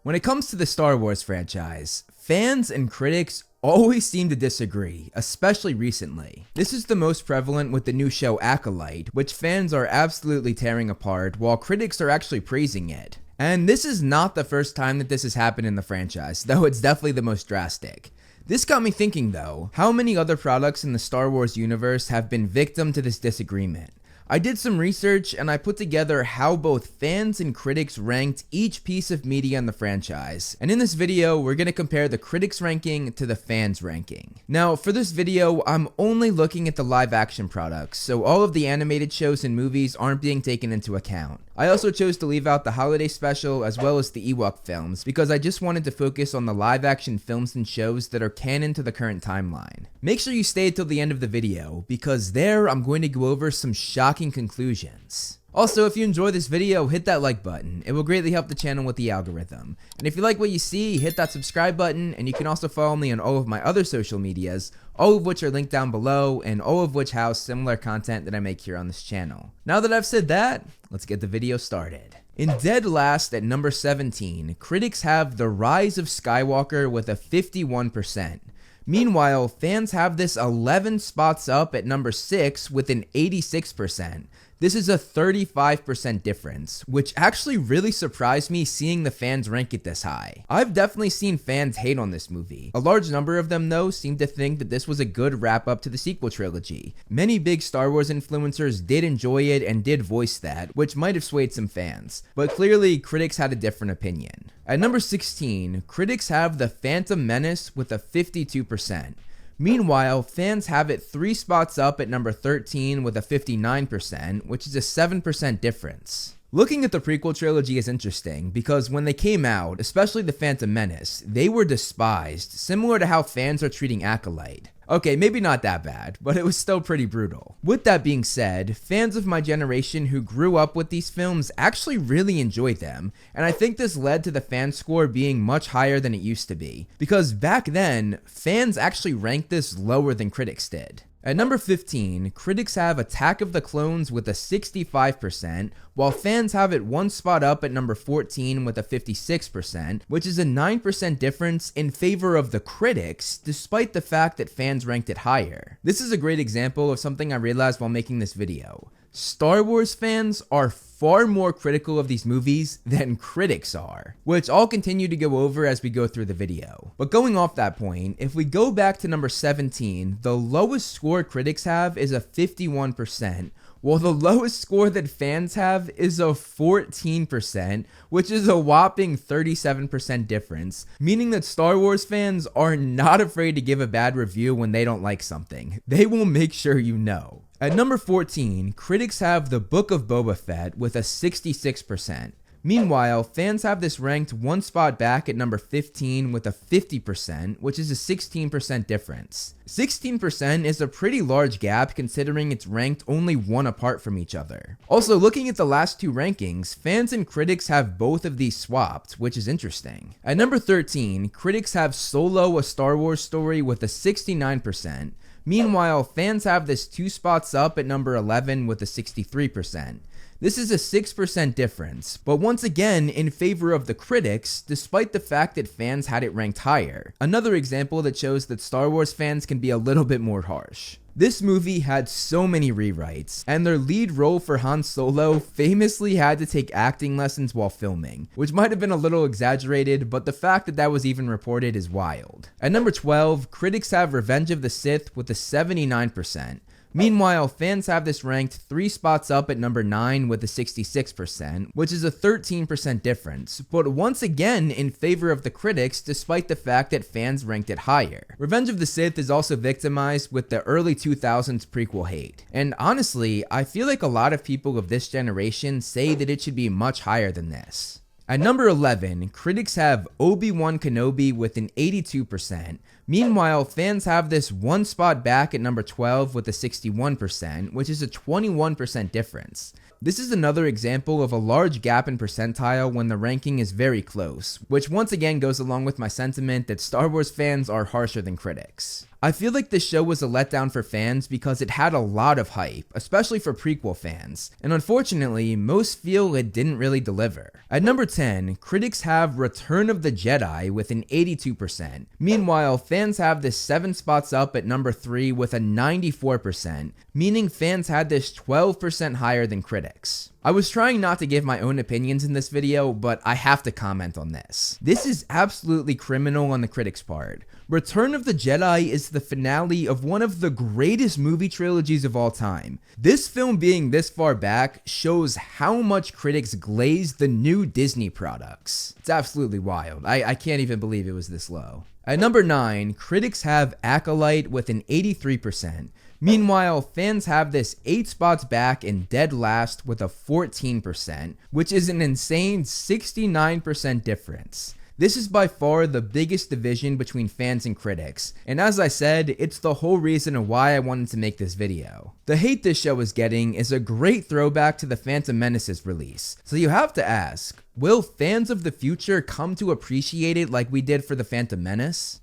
When it comes to the Star Wars franchise, fans and critics always seem to disagree, especially recently. This is the most prevalent with the new show Acolyte, which fans are absolutely tearing apart while critics are actually praising it. And this is not the first time that this has happened in the franchise, though it's definitely the most drastic. This got me thinking though, how many other products in the Star Wars universe have been victim to this disagreement? I did some research and I put together how both fans and critics ranked each piece of media in the franchise. And in this video, we're going to compare the critics ranking to the fans ranking. Now, for this video, I'm only looking at the live action products, so all of the animated shows and movies aren't being taken into account. I also chose to leave out the holiday special as well as the Ewok films because I just wanted to focus on the live action films and shows that are canon to the current timeline. Make sure you stay till the end of the video because there I'm going to go over some shocking conclusions. Also, if you enjoy this video, hit that like button. It will greatly help the channel with the algorithm. And if you like what you see, hit that subscribe button, and you can also follow me on all of my other social medias, all of which are linked down below, and all of which house similar content that I make here on this channel. Now that I've said that, let's get the video started. In dead last at number 17, critics have The Rise of Skywalker with a 51%. Meanwhile, fans have this 11 spots up at number 6 with an 86%. This is a 35% difference, which actually really surprised me seeing the fans rank it this high. I've definitely seen fans hate on this movie. A large number of them though seem to think that this was a good wrap up to the sequel trilogy. Many big Star Wars influencers did enjoy it and did voice that, which might have swayed some fans, but clearly critics had a different opinion. At number 16, critics have The Phantom Menace with a 52%. Meanwhile, fans have it 3 spots up at number 13 with a 59%, which is a 7% difference. Looking at the prequel trilogy is interesting because when they came out, especially The Phantom Menace, they were despised, similar to how fans are treating Acolyte. Okay, maybe not that bad, but it was still pretty brutal. With that being said, fans of my generation who grew up with these films actually really enjoyed them, and I think this led to the fan score being much higher than it used to be, because back then, fans actually ranked this lower than critics did. At number 15, critics have Attack of the Clones with a 65%, while fans have it 1 spot up at number 14 with a 56%, which is a 9% difference in favor of the critics, despite the fact that fans ranked it higher. This is a great example of something I realized while making this video. Star Wars fans are far more critical of these movies than critics are, which I'll continue to go over as we go through the video. But going off that point, if we go back to number 17, the lowest score critics have is a 51%, while the lowest score that fans have is a 14%, which is a whopping 37% difference, meaning that Star Wars fans are not afraid to give a bad review when they don't like something. They will make sure you know. At number 14, critics have The Book of Boba Fett with a 66%. Meanwhile, fans have this ranked 1 spot back at number 15 with a 50%, which is a 16% difference. 16% is a pretty large gap considering it's ranked only 1 apart from each other. Also, looking at the last 2 rankings, fans and critics have both of these swapped, which is interesting. At number 13, critics have Solo: A Star Wars Story with a 69%. Meanwhile, fans have this 2 spots up at number 11 with a 63%. This is a 6% difference, but once again in favor of the critics, despite the fact that fans had it ranked higher. Another example that shows that Star Wars fans can be a little bit more harsh. This movie had so many rewrites, and their lead role for Han Solo famously had to take acting lessons while filming, which might have been a little exaggerated, but the fact that that was even reported is wild. At number 12, critics have Revenge of the Sith with a 79%. Meanwhile, fans have this ranked 3 spots up at number 9 with a 66%, which is a 13% difference, but once again in favor of the critics despite the fact that fans ranked it higher. Revenge of the Sith is also victimized with the early 2000s prequel hate, and honestly, I feel like a lot of people of this generation say that it should be much higher than this. At number 11, critics have Obi-Wan Kenobi with an 82%. Meanwhile, fans have this 1 spot back at number 12 with a 61%, which is a 21% difference. This is another example of a large gap in percentile when the ranking is very close, which once again goes along with my sentiment that Star Wars fans are harsher than critics. I feel like this show was a letdown for fans because it had a lot of hype, especially for prequel fans, and unfortunately, most feel it didn't really deliver. At number 10, critics have Return of the Jedi with an 82%. Meanwhile, fans have this 7 spots up at number 3 with a 94%, meaning fans had this 12% higher than critics. I was trying not to give my own opinions in this video, but I have to comment on this. This is absolutely criminal on the critics' part. Return of the Jedi is the finale of one of the greatest movie trilogies of all time. This film being this far back shows how much critics glaze the new Disney products. It's absolutely wild. I can't even believe it was this low. At number 9, critics have Acolyte with an 83%. Meanwhile, fans have this 8 spots back and dead last with a 14%, which is an insane 69% difference. This is by far the biggest division between fans and critics, and as I said, it's the whole reason of why I wanted to make this video. The hate this show is getting is a great throwback to the Phantom Menace's release, so you have to ask, will fans of the future come to appreciate it like we did for the Phantom Menace?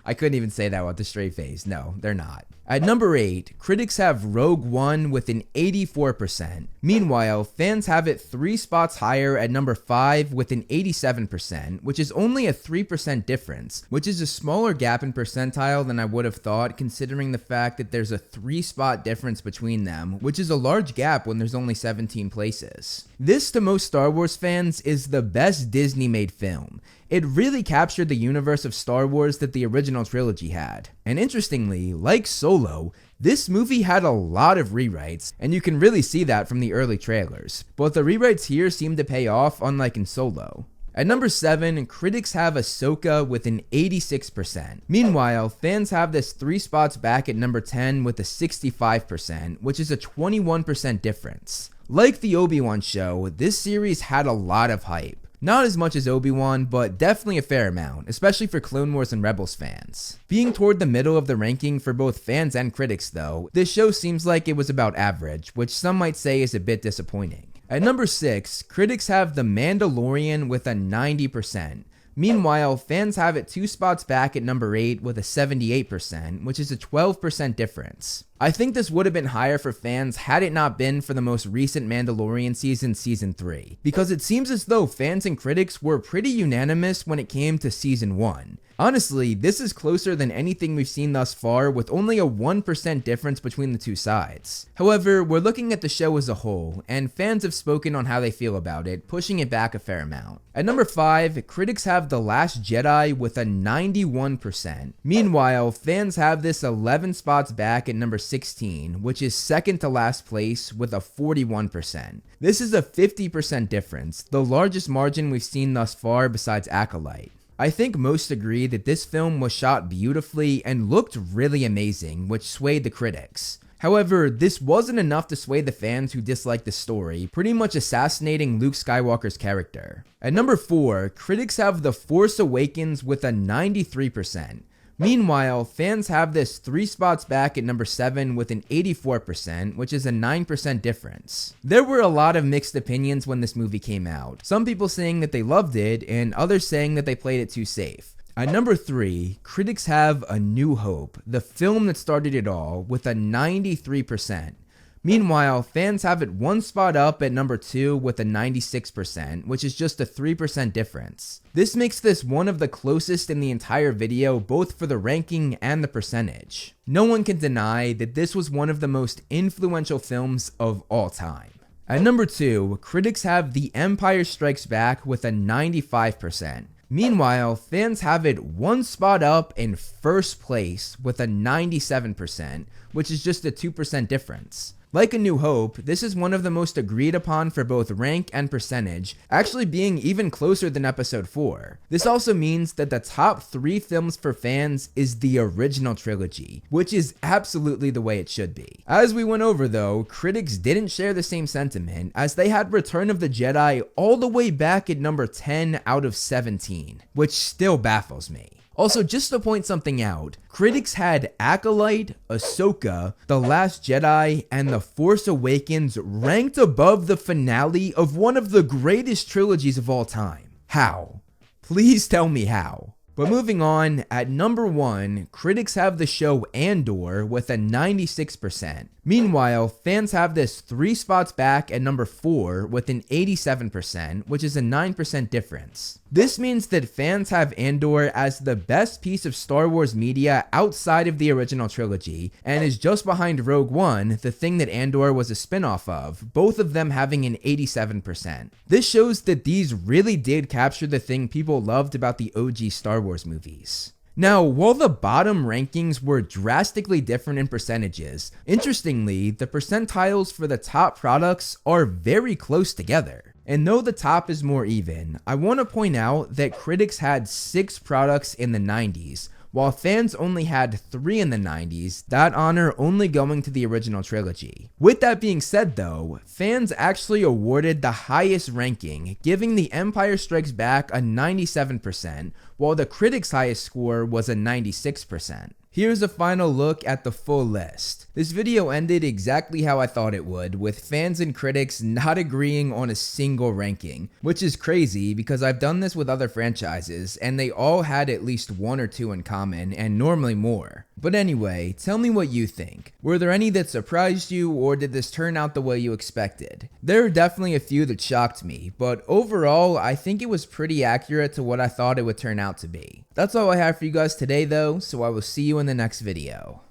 I couldn't even say that with a straight face. No, they're not. At number 8, critics have Rogue One with an 84%. Meanwhile, fans have it 3 spots higher at number 5 with an 87%, which is only a 3% difference, which is a smaller gap in percentile than I would have thought considering the fact that there's a 3-spot difference between them, which is a large gap when there's only 17 places. This, to most Star Wars fans, is the best Disney-made film. It really captured the universe of Star Wars that the original trilogy had. And interestingly, like Solo, this movie had a lot of rewrites, and you can really see that from the early trailers. But the rewrites here seem to pay off, unlike in Solo. At number 7, critics have Ahsoka with an 86%. Meanwhile, fans have this 3 spots back at number 10 with a 65%, which is a 21% difference. Like the Obi-Wan show, this series had a lot of hype. Not as much as Obi-Wan, but definitely a fair amount, especially for Clone Wars and Rebels fans. Being toward the middle of the ranking for both fans and critics though, this show seems like it was about average, which some might say is a bit disappointing. At number 6, critics have The Mandalorian with a 90%. Meanwhile, fans have it 2 spots back at number 8 with a 78%, which is a 12% difference. I think this would have been higher for fans had it not been for the most recent Mandalorian season, Season 3, because it seems as though fans and critics were pretty unanimous when it came to Season 1. Honestly, this is closer than anything we've seen thus far, with only a 1% difference between the two sides. However, we're looking at the show as a whole, and fans have spoken on how they feel about it, pushing it back a fair amount. At number 5, critics have The Last Jedi with a 91%. Meanwhile, fans have this 11 spots back at number 16, which is second to last place with a 41%. This is a 50% difference, the largest margin we've seen thus far besides Acolyte. I think most agree that this film was shot beautifully and looked really amazing, which swayed the critics. However, this wasn't enough to sway the fans who disliked the story, pretty much assassinating Luke Skywalker's character. At number 4, critics have The Force Awakens with a 93%. Meanwhile, fans have this 3 spots back at number 7 with an 84%, which is a 9% difference. There were a lot of mixed opinions when this movie came out, some people saying that they loved it and others saying that they played it too safe. At number 3, critics have A New Hope, the film that started it all, with a 93%. Meanwhile, fans have it 1 spot up at number 2 with a 96%, which is just a 3% difference. This makes this one of the closest in the entire video, both for the ranking and the percentage. No one can deny that this was one of the most influential films of all time. At number 2, critics have The Empire Strikes Back with a 95%. Meanwhile, fans have it 1 spot up in first place with a 97%, which is just a 2% difference. Like A New Hope, this is one of the most agreed upon for both rank and percentage, actually being even closer than episode 4. This also means that the top 3 films for fans is the original trilogy, which is absolutely the way it should be. As we went over though, critics didn't share the same sentiment, as they had Return of the Jedi all the way back at number 10 out of 17, which still baffles me. Also, just to point something out, critics had Acolyte, Ahsoka, The Last Jedi, and The Force Awakens ranked above the finale of one of the greatest trilogies of all time. How? Please tell me how. But moving on, at number 1, critics have the show Andor with a 96%. Meanwhile, fans have this 3 spots back at number 4 with an 87%, which is a 9% difference. This means that fans have Andor as the best piece of Star Wars media outside of the original trilogy, and is just behind Rogue One, the thing that Andor was a spin-off of, both of them having an 87%. This shows that these really did capture the thing people loved about the OG Star Wars movies. Now, while the bottom rankings were drastically different in percentages, interestingly, the percentiles for the top products are very close together. And though the top is more even, I want to point out that critics had 6 products in the 90s, while fans only had 3 in the 90s, that honor only going to the original trilogy. With that being said though, fans actually awarded the highest ranking, giving The Empire Strikes Back a 97%, while the critics' highest score was a 96%. Here's a final look at the full list. This video ended exactly how I thought it would, with fans and critics not agreeing on a single ranking, which is crazy because I've done this with other franchises and they all had at least 1 or 2 in common, and normally more. But anyway, tell me what you think. Were there any that surprised you, or did this turn out the way you expected? There are definitely a few that shocked me, but overall, I think it was pretty accurate to what I thought it would turn out to be. That's all I have for you guys today though, so I will see you in the next video.